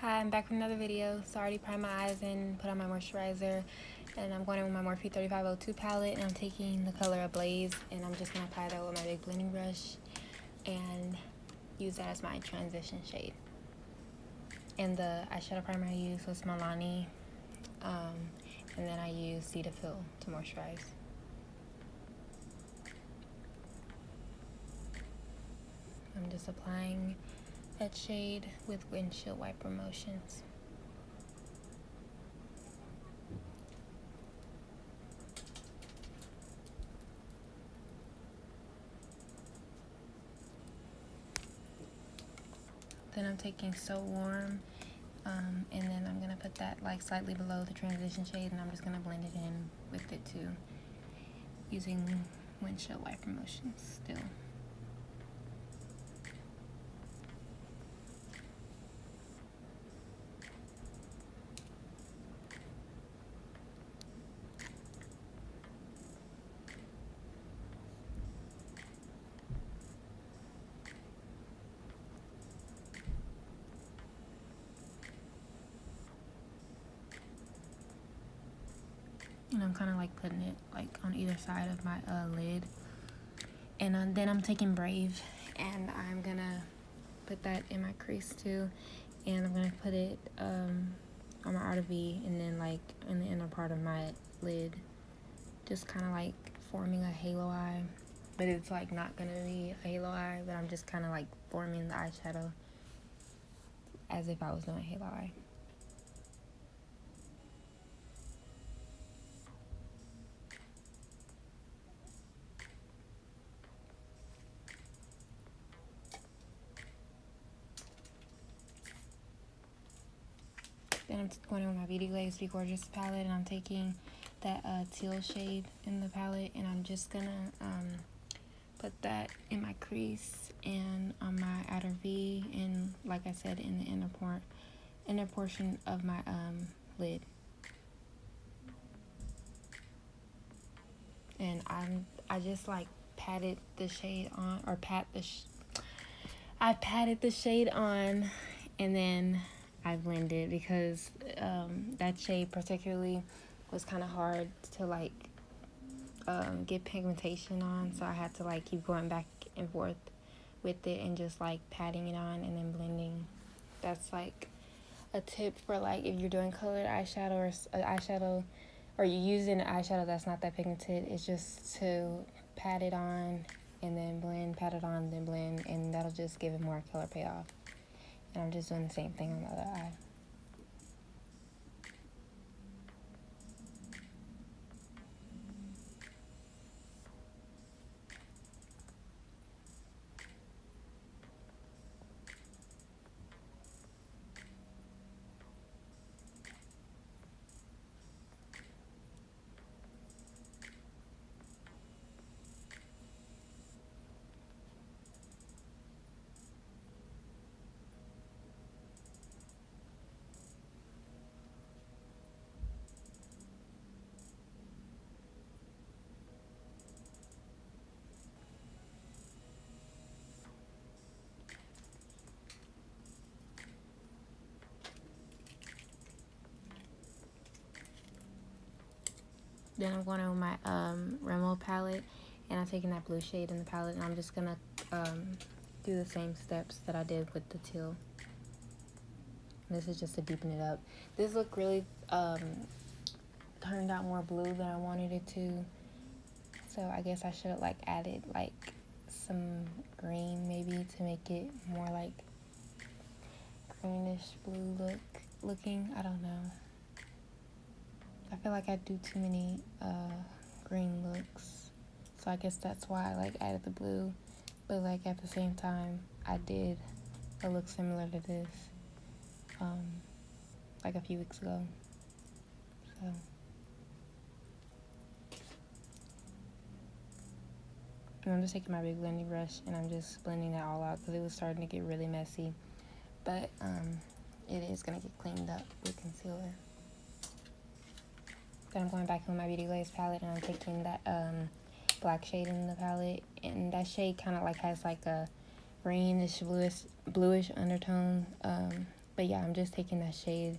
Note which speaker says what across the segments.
Speaker 1: Hi, I'm back with another video. So I already primed my eyes and put on my moisturizer. And I'm going in with my Morphe 3502 palette. And I'm taking the color Blaze. And I'm just going to apply that with my big blending brush. And use that as my transition shade. And the eyeshadow primer I used was Milani. And then I used Cetaphil to moisturize. I'm just applying that shade with windshield wiper motions. Then I'm taking So Warm, and then I'm gonna put that like slightly below the transition shade, and I'm just gonna blend it in with it too, using windshield wiper motions still. And I'm kind of like putting it like on either side of my lid. And then I'm taking Brave, and I'm gonna put that in my crease too. And I'm gonna put it on my outer V, and then like in the inner part of my lid, just kind of like forming a halo eye. But it's like not gonna be a halo eye, but I'm just kind of like forming the eyeshadow as if I was doing a halo eye. Then I'm going in with my Beauty Glazed Be Gorgeous palette, and I'm taking that teal shade in the palette, and I'm just gonna put that in my crease and on my outer V, and like I said, in the inner portion of my lid. And I just like patted the shade on, or I patted the shade on, and then I blended, because that shade particularly was kind of hard to like get pigmentation on, so I had to like keep going back and forth with it and just like patting it on and then blending. That's like a tip for like if you're doing colored eyeshadow or you're using an eyeshadow that's not that pigmented, it's just to pat it on and then blend, pat it on, then blend, and that'll just give it more color payoff. And I'm just doing the same thing on the other eye. Then I'm going on with my Rimmel palette, and I'm taking that blue shade in the palette, and I'm just gonna do the same steps that I did with the teal. This is just to deepen it up. This look really turned out more blue than I wanted it to, so I guess I should have like added like some green maybe to make it more like greenish blue looking. I don't know. I feel like I do too many green looks, so I guess that's why I like added the blue. But like at the same time, I did a look similar to this like a few weeks ago. So and I'm just taking my big blending brush, and I'm just blending that all out because it was starting to get really messy. But it is gonna get cleaned up with concealer. Then I'm going back in with my Beauty Glazed palette, and I'm taking that black shade in the palette, and that shade kind of like has like a greenish bluish undertone But yeah, I'm just taking that shade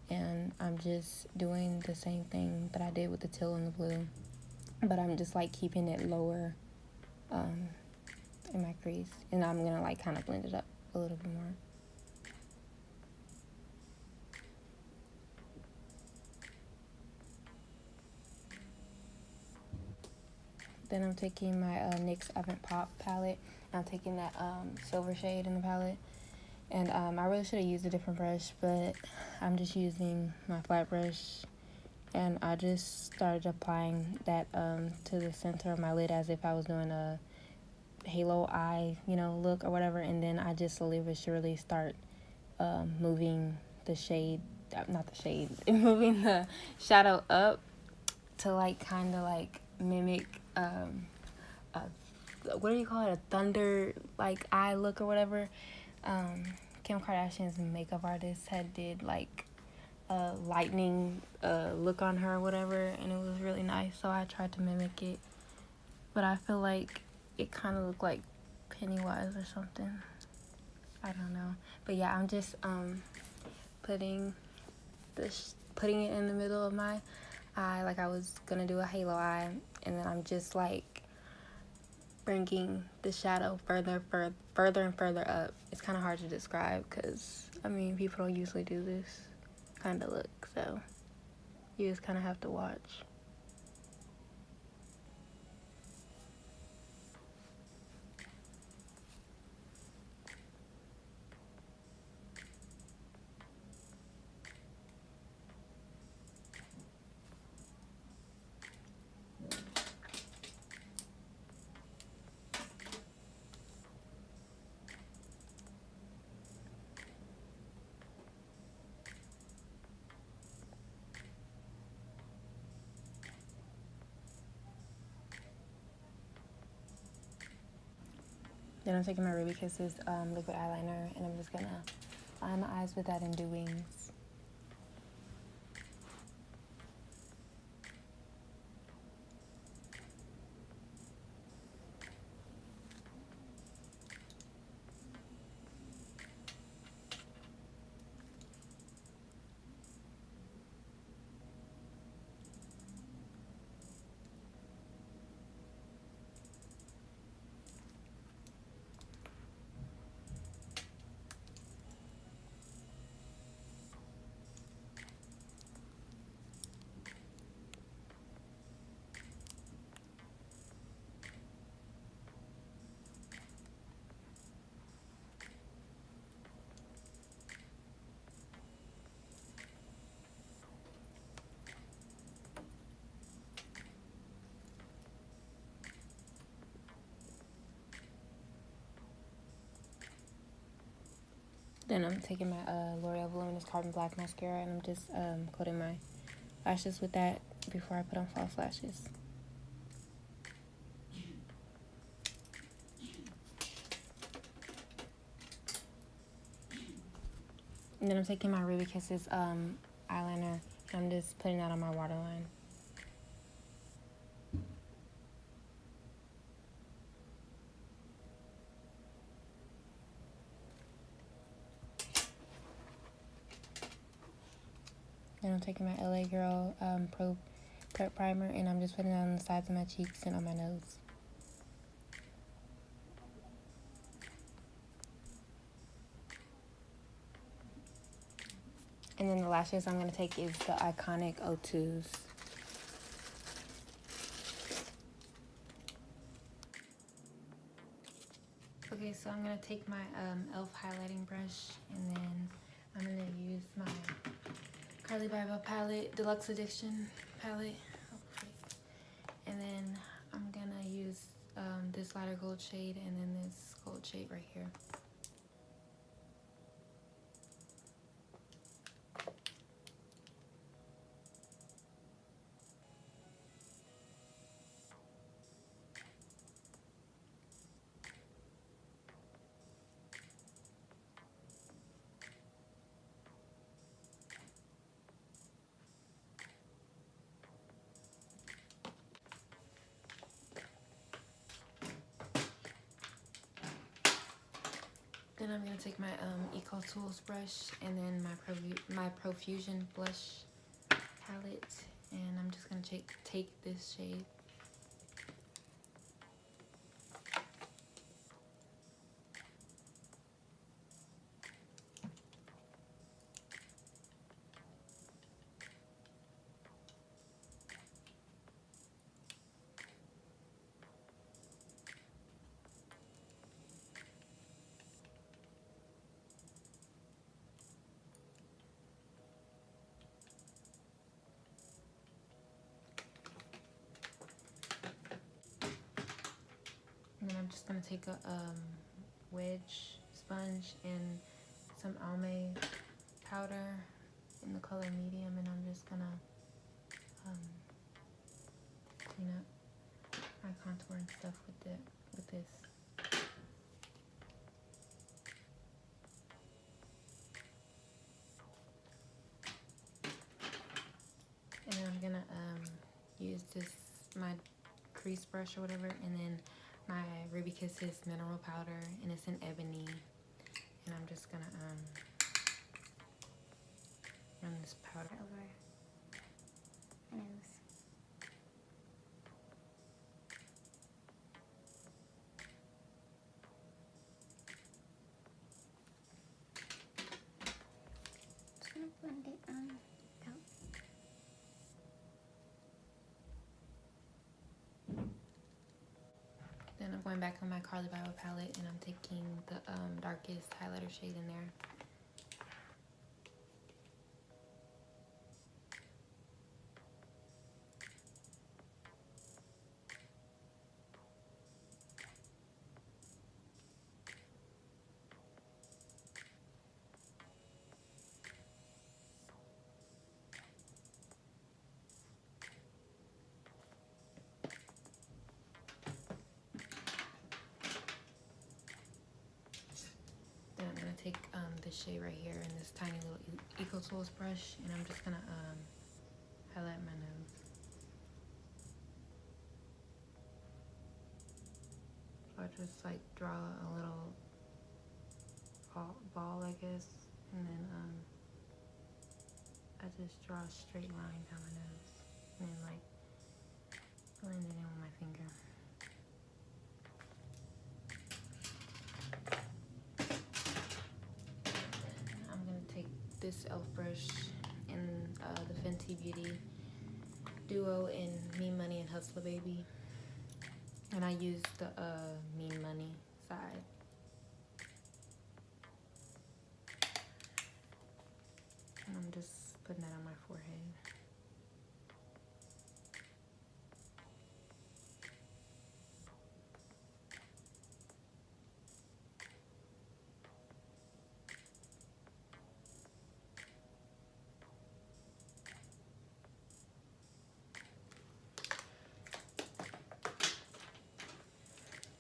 Speaker 1: and I'm just doing the same thing that I did with the teal and the blue, but I'm just like keeping it lower in my crease, and I'm gonna like kind of blend it up a little bit more. Then I'm taking my NYX Avant Pop palette. I'm taking that silver shade in the palette. And I really should have used a different brush, but I'm just using my flat brush. And I just started applying that to the center of my lid as if I was doing a halo eye, you know, look or whatever. And then I just slowly but surely start moving the shade, not the shade, moving the shadow up to like kind of like mimic what do you call it, a thunder like eye look or whatever. Kim Kardashian's makeup artist had did like a lightning look on her or whatever, and it was really nice, so I tried to mimic it, but I feel like it kind of looked like Pennywise or something. I don't know, but yeah, I'm just putting it in the middle of my eye like I was gonna do a halo eye, and then I'm just like bringing the shadow further and further up. It's kind of hard to describe because I mean people don't usually do this kind of look, so you just kind of have to watch. Then I'm taking my Ruby Kisses liquid eyeliner, and I'm just gonna line my eyes with that and do wings. Then I'm taking my L'Oreal Voluminous Carbon Black mascara, and I'm just coating my lashes with that before I put on false lashes. And then I'm taking my Ruby Kisses eyeliner, and I'm just putting that on my waterline. Then I'm taking my LA Girl Pro Prep Primer, and I'm just putting it on the sides of my cheeks and on my nose. And then the lashes I'm going to take is the iconic O2s. Okay, so I'm going to take my e.l.f. highlighting brush, and then I'm going to use my Carlibybel palette, Deluxe Edition palette. And then I'm going to use this lighter gold shade and then this gold shade right here. Then I'm gonna take my Eco Tools brush and then my Profusion blush palette, and I'm just gonna take this shade. And then I'm just gonna take a wedge sponge and some almond powder in the color medium, and I'm just gonna clean up my contour and stuff with this. And then I'm gonna use my crease brush or whatever, and then my Ruby Kisses mineral powder, and it's in ebony, and I'm just gonna run this powder over my nose. Just gonna blend it out. Then I'm going back on my Carlibybel palette, and I'm taking the darkest highlighter shade in there. Then I'm gonna take this shade right here in this tiny little Eco Tools brush, and I'm just gonna highlight my nose. So I just like draw a little ball, I guess, and then I just draw a straight line down my nose, and then like blend it in with my finger. I'm gonna take this e.l.f. brush in the Fenty Beauty Duo in Mean Money and Hustla Baby, and I use the Mean Money side. And I'm just putting that on my forehead.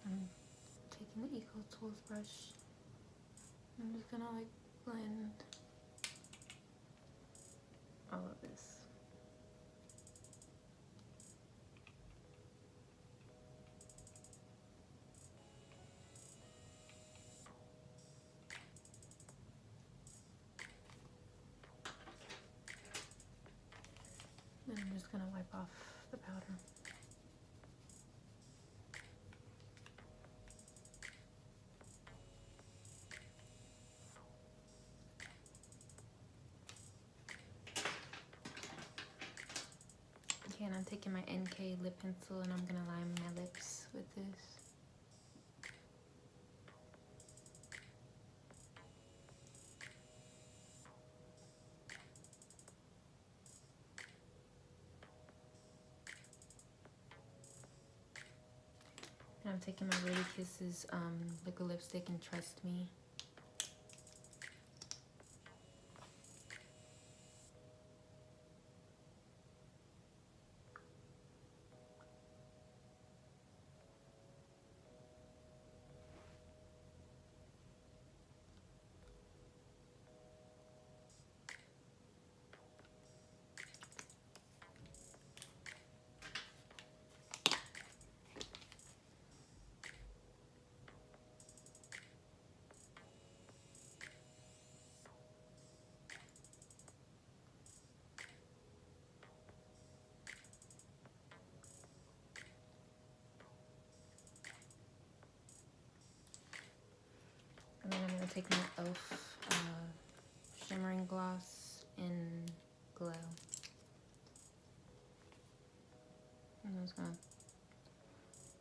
Speaker 1: I'm taking the Eco Tools brush. I'm just gonna like blend all of this. Then I'm just gonna wipe off the powder. Okay, and I'm taking my NK lip pencil, and I'm gonna line my lips with this. And I'm taking my Ruby Kisses liquid lipstick and Trust Me. take my e.l.f. Shimmering Gloss in Glow. And I'm just gonna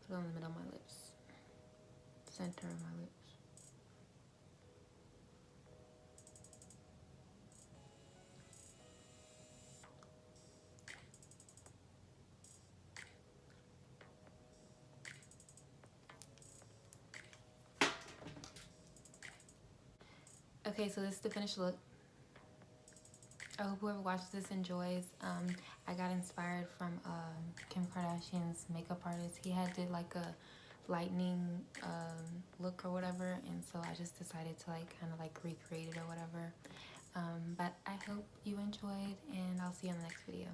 Speaker 1: put it on the middle of my lips, center of my lips. Okay, so this is the finished look. I hope whoever watches this enjoys. I got inspired from Kim Kardashian's makeup artist. He had did like a lightning look or whatever, and so I just decided to like kind of like recreate it or whatever. But I hope you enjoyed, and I'll see you in the next video.